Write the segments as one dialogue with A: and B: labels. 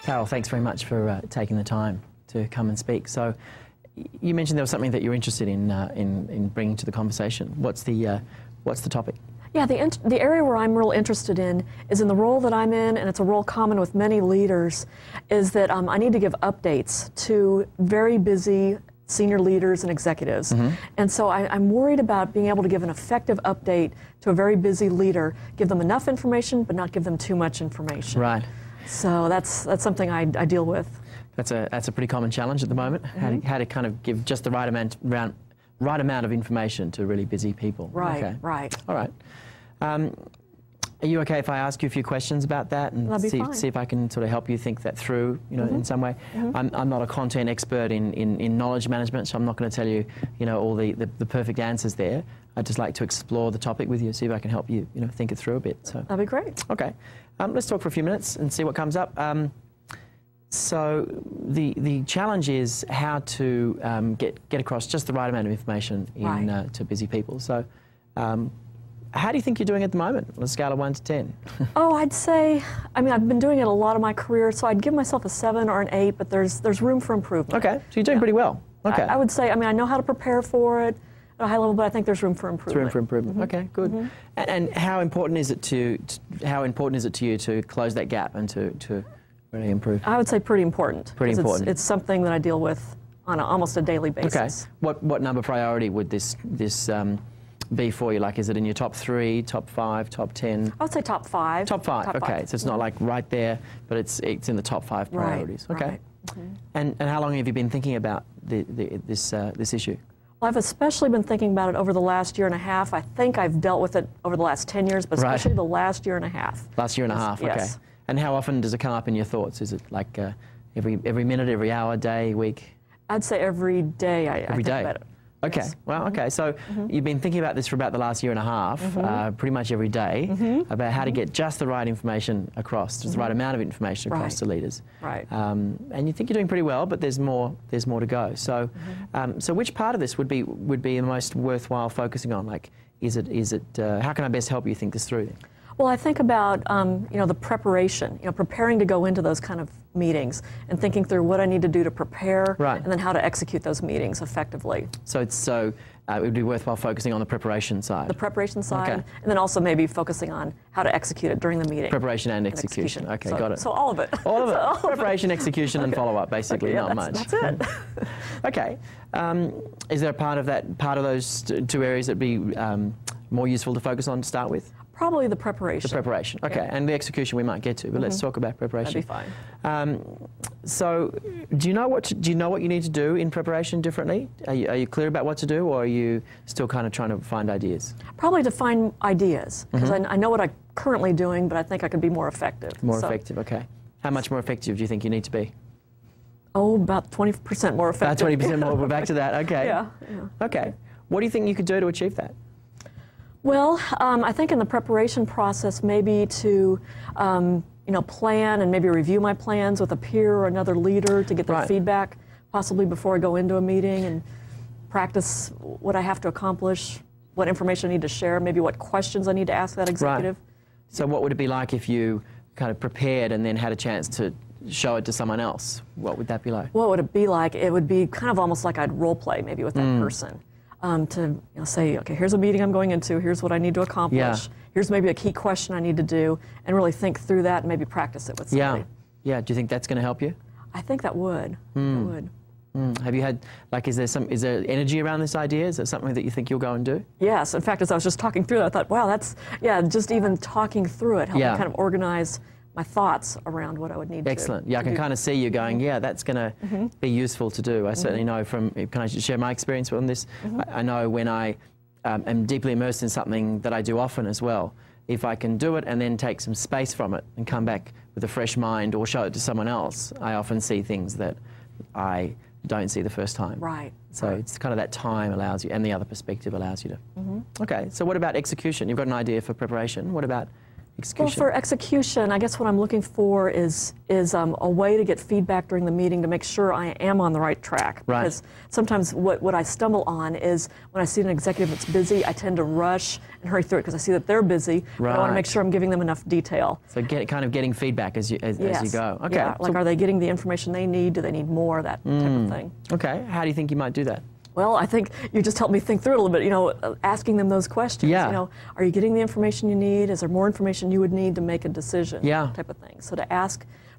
A: Carol, thanks very much for taking the time to come and speak. So, you mentioned there was something that you're interested in bringing to the conversation. What's the topic?
B: Yeah, the area where I'm real interested in is in the role that I'm in, and it's a role common with many leaders, is that I need to give updates to very busy senior leaders and executives. And so I'm worried about being able to give an effective update to a very busy leader, give them enough information, but not give them too much information.
A: Right.
B: So that's something I deal with.
A: That's a pretty common challenge at the moment. How to kind of give just the right amount of information to really busy people.
B: Right,
A: okay.
B: right.
A: All right. Are you okay if I ask you a few questions about that and see if I can sort of help you think that through, in some way? I'm not a content expert in knowledge management, so I'm not going to tell you, all the perfect answers there. I'd just like to explore the topic with you, see if I can help you, think it through a bit. So
B: that'd be great.
A: Okay. Let's talk for a few minutes and see what comes up. So the challenge is how to get across just the right amount of information to busy people. So how do you think you're doing at the moment on a scale of 1 to 10?
B: Oh, I'd say, I've been doing it a lot of my career, so I'd give myself a 7 or an 8, but there's room for improvement.
A: Okay, so you're doing pretty well. Okay.
B: I would say, I know how to prepare for it at a high level, but I think there's room for improvement.
A: There's room for improvement. Okay, good. And how important is it to you to close that gap and to really improve?
B: I would say pretty important.
A: Pretty important.
B: It's something that I deal with on almost a daily basis.
A: Okay. What number priority would this be for you? Like, is it in your top 3, top 5, top 10?
B: I would say top 5.
A: Top 5. Okay, so it's not like right there, but it's in the top 5 priorities.
B: Right.
A: Okay. And how long have you been thinking about this issue?
B: Well, I've especially been thinking about it over the last year and a half. I think I've dealt with it over the last 10 years, but especially the last year and a half.
A: Last year and a half. Okay.
B: Yes.
A: And how often does it come up in your thoughts? Is it like every minute, every hour, day, week?
B: I'd say every day I think about it.
A: Okay,
B: yes.
A: well, okay, so you've been thinking about this for about the last year and a half, pretty much every day, about how to get just the right information across, just the right amount of information across to leaders.
B: Right.
A: And you think you're doing pretty well, but there's more to go. So, so which part of this would be the most worthwhile focusing on? Like, how can I best help you think this through then?
B: Well, I think about the preparation, preparing to go into those kind of meetings and thinking through what I need to do to prepare, and then how to execute those meetings effectively. So
A: it would be worthwhile focusing on the preparation side.
B: The preparation side, and then also maybe focusing on how to execute it during the meeting.
A: Preparation and execution. Okay, got it.
B: So all of it.
A: All of it. Preparation, execution, and follow-up, basically, not much.
B: That's it.
A: Okay. Is there a part of those two areas that'd be more useful to focus on to start with?
B: Probably the preparation.
A: The preparation, okay. Yeah. And the execution we might get to, but let's talk about preparation.
B: That'd be fine.
A: So, do you know what you need to do in preparation differently? Are you clear about what to do, or are you still kind of trying to find ideas?
B: Probably to find ideas, because I know what I'm currently doing, but I think I could be more effective.
A: More effective, okay. How much more effective do you think you need to be?
B: Oh, about 20% more effective.
A: About 20% more. We're back to that. Okay.
B: Yeah.
A: Okay. What do you think you could do to achieve that?
B: Well, I think in the preparation process, maybe to plan and maybe review my plans with a peer or another leader to get their feedback, possibly before I go into a meeting, and practice what I have to accomplish, what information I need to share, maybe what questions I need to ask that executive.
A: Right. So what would it be like if you kind of prepared and then had a chance to show it to someone else? What would that be like?
B: What would it be like? It would be kind of almost like I'd role play maybe with that person. To say, okay, here's a meeting I'm going into, here's what I need to accomplish, here's maybe a key question I need to do, and really think through that and maybe practice it with somebody.
A: Yeah. Do you think that's going to help you?
B: I think that would. It would.
A: Have you had, like, is there energy around this idea? Is that something that you think you'll go and do?
B: Yes. In fact, as I was just talking through it, I thought, wow, just even talking through it helped me kind of organize my thoughts around what I would need
A: Excellent. Yeah, I can kind of see you going, yeah, that's going to be useful to do. I certainly know from, can I share my experience on this? I know when I am deeply immersed in something that I do often as well, if I can do it and then take some space from it and come back with a fresh mind or show it to someone else, I often see things that I don't see the first time.
B: Right.
A: So it's kind of that time allows you, and the other perspective allows you to. Okay, so what about execution? You've got an idea for preparation. What about execution?
B: Well, for execution, I guess what I'm looking for is a way to get feedback during the meeting to make sure I am on the right track.
A: Right.
B: Because sometimes what I stumble on is when I see an executive that's busy, I tend to rush and hurry through it because I see that they're busy. But I want to make sure I'm giving them enough detail.
A: So kind of getting feedback as you go. Okay.
B: Yeah, like are they getting the information they need? Do they need more? That type of thing.
A: Okay. How do you think you might do that?
B: Well, I think you just helped me think through it a little bit, you know, asking them those questions.
A: Yeah.
B: You know, are you getting the information you need? Is there more information you would need to make a decision?
A: Yeah.
B: Type of thing. So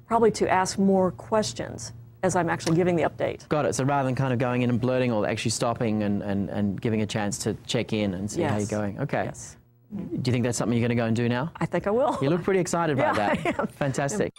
B: probably to ask more questions as I'm actually giving the update.
A: Got it. So rather than kind of going in and blurting, or actually stopping and giving a chance to check in and see how you're going. Okay.
B: Yes.
A: Do you think that's something you're going to go and do now?
B: I think I will.
A: You look pretty excited about
B: Yeah,
A: that.
B: I am.
A: Fantastic.